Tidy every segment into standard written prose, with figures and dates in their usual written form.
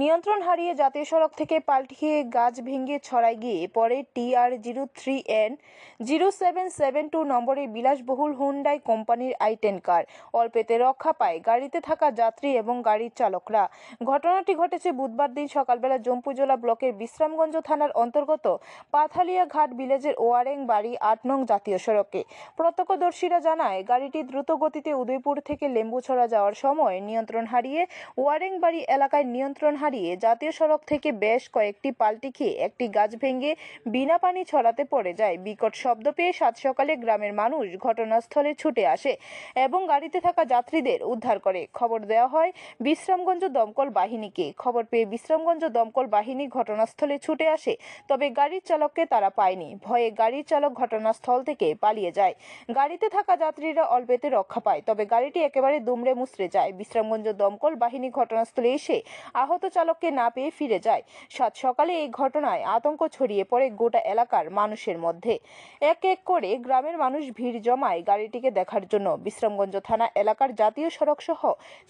নিয়ন্ত্রণ হারিয়ে জাতীয় সড়ক থেকে পাল্টিয়ে গাছ ভেঙে ছড়ায় গিয়ে পরে TR03N 0772 নম্বরের বিলাসবহুল হুন্ডাই কোম্পানির i10 কার। অল্পেতে রক্ষা পায় গাড়িতে থাকা যাত্রী এবং গাড়ির চালকরা। ঘটনাটি ঘটেছে বুধবার দিন সকালবেলা জম্পুজলা ব্লকের বিশ্রামগঞ্জ থানার অন্তর্গত পাথালিয়া ঘাট ভিলেজের ওয়ারেং বাড়ি ৮ নং জাতীয় সড়কে। প্রত্যক্ষদর্শীরা জানায়, গাড়িটি দ্রুত গতিতে উদয়পুর থেকে লেম্বুছড়া যাওয়ার সময় নিয়ন্ত্রণ হারিয়ে ওয়ারেং বাড়ি এলাকায় নিয়ন্ত্রণ হারিয়ে জাতীয় সড়ক থেকে বেশ কয়েকটি পাল্টি খেয়ে একটি গাছ ভেঙে বিনা পানি ছড়াতে পড়ে যায়। বিকট শব্দ পেয়ে সাত সকালে গ্রামের মানুষ ঘটনাস্থলে ছুটে আসে এবং গাড়িতে থাকা যাত্রীদের উদ্ধার করে। খবর দেওয়া হয় বিশ্রামগঞ্জ দমকল বাহিনীকে। খবর পেয়ে বিশ্রামগঞ্জ দমকল বাহিনী ঘটনাস্থলে ছুটে আসে, তবে গাড়ির চালককে তারা পায়নি। ভয়ে গাড়ির চালক ঘটনাস্থল থেকে পালিয়ে যায়। গাড়িতে থাকা যাত্রীরা অল্পেতে রক্ষা পায়, তবে গাড়িটি একেবারে দুমড়ে মুচড়ে যায়। বিশ্রামগঞ্জ দমকল বাহিনী ঘটনাস্থলে এসে আহত চালককে না পেয়ে ফিরে যায়। সাত সকালে এই ঘটনায় আতঙ্ক ছড়িয়ে পড়ে গোটা এলাকার মানুষের মধ্যে। এক এক করে গ্রামের মানুষ ভিড় জমায় গাড়িটিকে দেখার জন্য। বিশ্রামগঞ্জ থানা এলাকার জাতীয় সড়ক সহ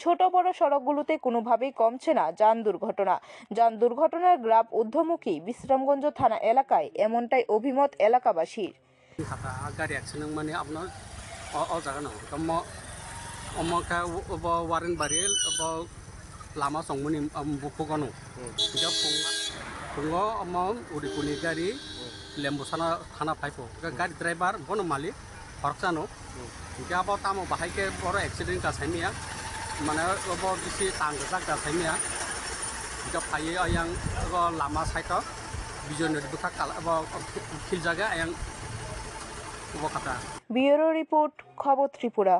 ছোট বড় সড়কগুলোতে কোনোভাবেই কমছে না যান দুর্ঘটনা। যান দুর্ঘটনার গ্রাফ ঊর্ধ্বমুখী বিশ্রামগঞ্জ থানা এলাকায়, এমনটাই অভিমত এলাকাবাসীর। गारि एक्सिडेन्ट माने আপনার জায়গা অমকা ওয়ারেন বাড়ি লামা সংমনি বুকুগানো এটা ফুঙ্গ উড়িপুনি গাড়ি লেম্বুসানা থানা ফাইফো গাড়ি ड्राइभार बन मालिक हरकसानो इनके अब तामो बाहायके बड़ एक्सिडेन्ट गासाइनिया माने अब बिसि तांगजाक गासाइनिया इनके फाइए आयां लामा साइड बिजन दुखा खिल जागा आयां ব্যুরো রিপোর্ট, খবর ত্রিপুরা।